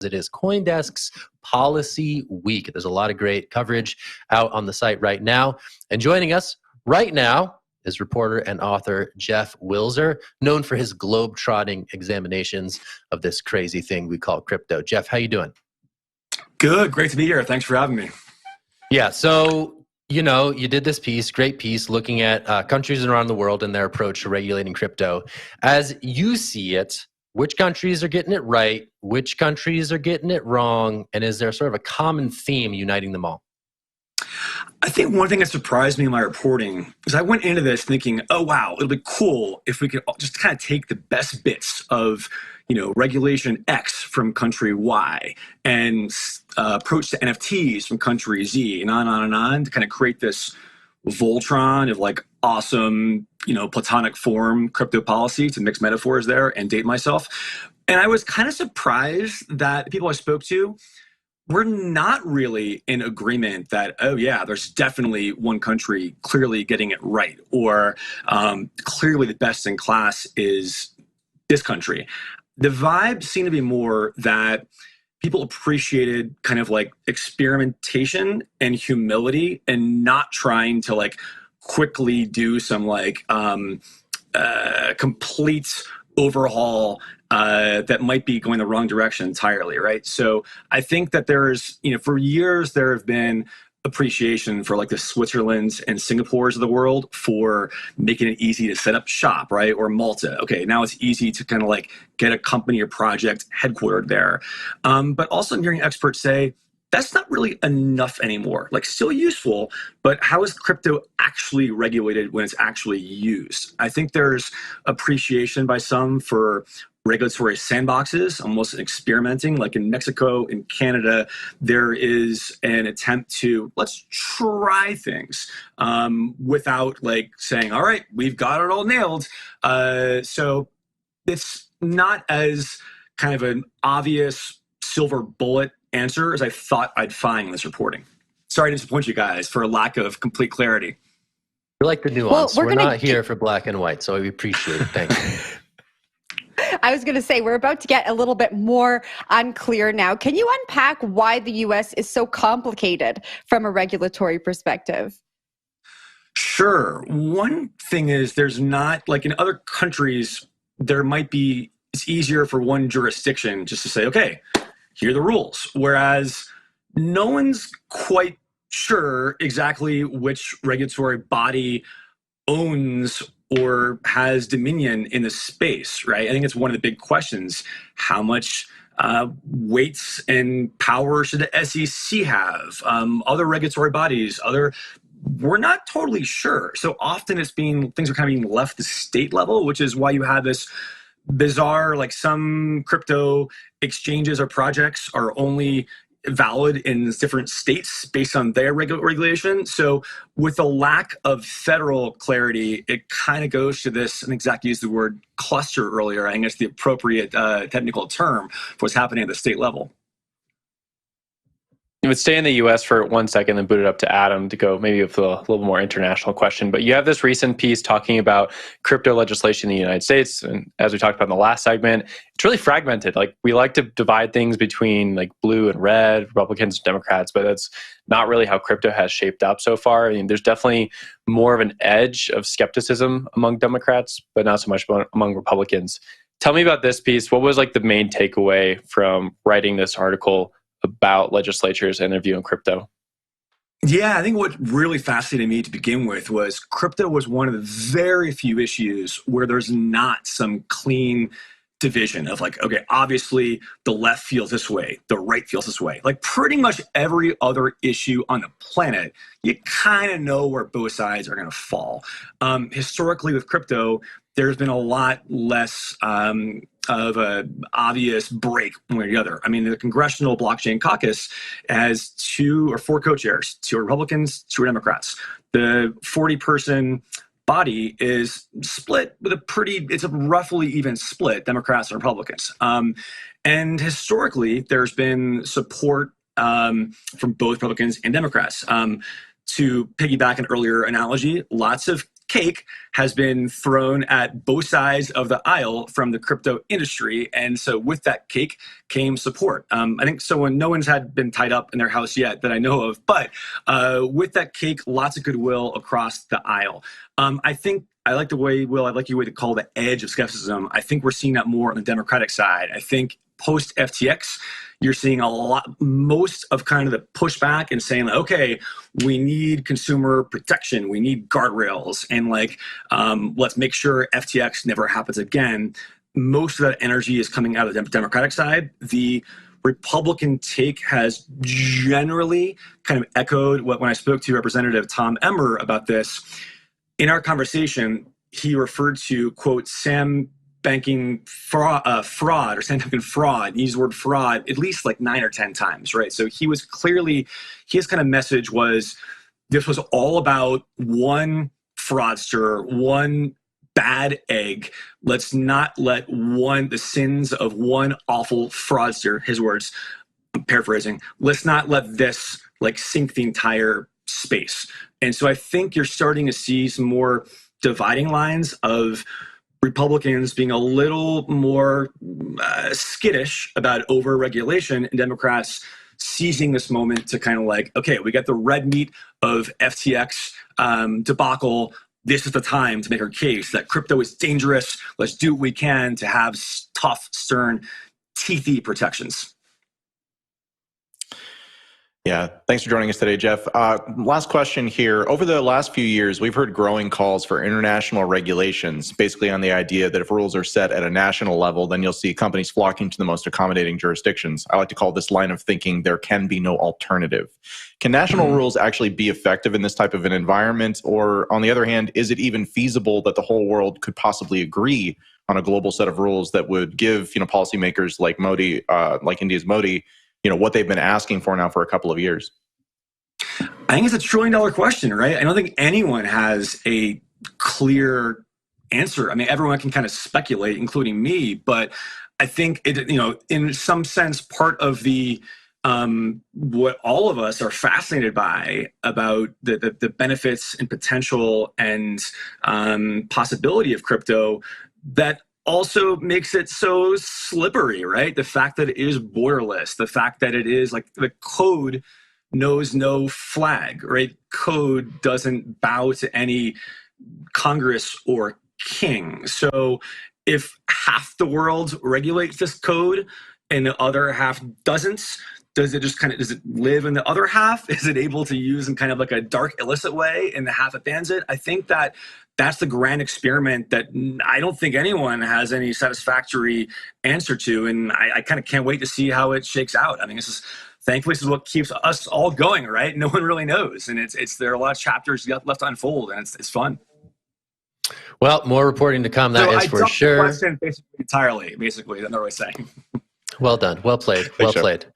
It is CoinDesk's Policy Week. There's a lot of great coverage out on the site right now. And joining us right now is reporter and author Jeff Wilser, known for his globe-trotting examinations of this crazy thing we call crypto. Jeff, how you doing? Good. Great to be here. Thanks for having me. Yeah, so, you did this piece, great piece, looking at countries around the world and their approach to regulating crypto. As you see it, which countries are getting it right? Which countries are getting it wrong? And is there sort of a common theme uniting them all? I think one thing that surprised me in my reporting is I went into this thinking, oh, wow, it'll be cool if we could just kind of take the best bits of, regulation X from country Y and approach to NFTs from country Z and on to kind of create this Voltron of like awesome, platonic form crypto policy, to mix metaphors there and date myself. And I was kind of surprised that the people I spoke to were not really in agreement that, oh yeah, there's definitely one country clearly getting it right, or clearly the best in class is this country. The vibe seemed to be more that people appreciated kind of like experimentation and humility and not trying to like quickly do some like complete overhaul that might be going the wrong direction entirely, right? So I think that there's, for years there have been appreciation for like the Switzerlands and Singapores of the world for making it easy to set up shop, right? Or Malta. Okay, now it's easy to kind of like get a company or project headquartered there. But also I'm hearing experts say, that's not really enough anymore. Like, still useful, but how is crypto actually regulated when it's actually used? I think there's appreciation by some for regulatory sandboxes, almost experimenting. Like in Mexico, in Canada, there is an attempt to let's try things without like saying, all right, we've got it all nailed. So it's not as kind of an obvious silver bullet answer as I thought I'd find in this reporting. Sorry to disappoint you guys for a lack of complete clarity. We like the nuance. We're not here for black and white, so we appreciate it. Thank you. I was going to say, we're about to get a little bit more unclear now. Can you unpack why the U.S. is so complicated from a regulatory perspective? Sure. One thing is there's not, like in other countries, there might be, it's easier for one jurisdiction just to say, okay, here are the rules. Whereas no one's quite sure exactly which regulatory body owns or has dominion in the space, right? I think it's one of the big questions. How much weights and power should the SEC have? Other regulatory bodies, we're not totally sure. So often things are kind of being left to state level, which is why you have this bizarre, like some crypto exchanges or projects are only valid in different states based on their regulation. So with a lack of federal clarity, it kind of goes to this, I think Zach used the word cluster earlier. I think it's the appropriate technical term for what's happening at the state level. You would stay in the U.S. for 1 second and boot it up to Adam to go maybe with a little more international question. But you have this recent piece talking about crypto legislation in the United States. And as we talked about in the last segment, it's really fragmented. Like, we like to divide things between like blue and red, Republicans and Democrats, but that's not really how crypto has shaped up so far. I mean, there's definitely more of an edge of skepticism among Democrats, but not so much among Republicans. Tell me about this piece. What was like the main takeaway from writing this article about legislatures and their view on crypto? Yeah, I think what really fascinated me to begin with was crypto was one of the very few issues where there's not some clean division of like, okay, obviously the left feels this way, the right feels this way. Like pretty much every other issue on the planet, you kind of know where both sides are going to fall. Historically with crypto, there's been a lot less of an obvious break one way or the other. I mean, the Congressional Blockchain Caucus has 2 or 4 co-chairs, 2 are Republicans, 2 are Democrats. The 40-person body is split with it's a roughly even split, Democrats and Republicans. And historically, there's been support from both Republicans and Democrats. To piggyback an earlier analogy, lots of cake has been thrown at both sides of the aisle from the crypto industry. And so with that cake came support. I think no one's had been tied up in their house yet that I know of, but with that cake, lots of goodwill across the aisle. I like the way, Will, I like your way to call the edge of skepticism. I think we're seeing that more on the Democratic side. I think post FTX, you're seeing most of kind of the pushback and saying, like, okay, we need consumer protection, we need guardrails, and let's make sure FTX never happens again. Most of that energy is coming out of the Democratic side. The Republican take has generally kind of echoed when I spoke to Representative Tom Emmer about this. In our conversation, he referred to, quote, Sam banking fraud or Sam banking fraud. He used the word fraud at least 9 or 10 times, right? So he was clearly, his kind of message was, this was all about one fraudster, one bad egg. Let's not let the sins of one awful fraudster, his words, I'm paraphrasing, let's not let this sink the entire space. And so I think you're starting to see some more dividing lines of Republicans being a little more skittish about over-regulation, and Democrats seizing this moment to kind of okay, we got the red meat of FTX debacle. This is the time to make our case that crypto is dangerous. Let's do what we can to have tough, stern, teethy protections. Yeah, thanks for joining us today, Jeff. Last question here. Over the last few years, we've heard growing calls for international regulations, basically on the idea that if rules are set at a national level, then you'll see companies flocking to the most accommodating jurisdictions. I like to call this line of thinking, there can be no alternative. Can national rules actually be effective in this type of an environment? Or on the other hand, is it even feasible that the whole world could possibly agree on a global set of rules that would give policymakers like Modi, like India's Modi, what they've been asking for now for a couple of years? I think it's $1 trillion question, right? I don't think anyone has a clear answer. I mean, everyone can kind of speculate, including me, but I think it, in some sense, part of the what all of us are fascinated by about the benefits and potential and possibility of crypto, that also makes it so slippery, right? The fact that it is borderless, the fact that it is the code knows no flag, right? Code doesn't bow to any Congress or king. So if half the world regulates this code and the other half doesn't, does it live in the other half? Is it able to use in kind of a dark, illicit way in the half that bans it? I think that's the grand experiment that I don't think anyone has any satisfactory answer to. And I kind of can't wait to see how it shakes out. I mean, thankfully, this is what keeps us all going, right? No one really knows. And there are a lot of chapters left to unfold, and it's fun. Well, more reporting to come, that is for sure. The question basically entirely, I'm not really saying. Well done. Well played. Well played.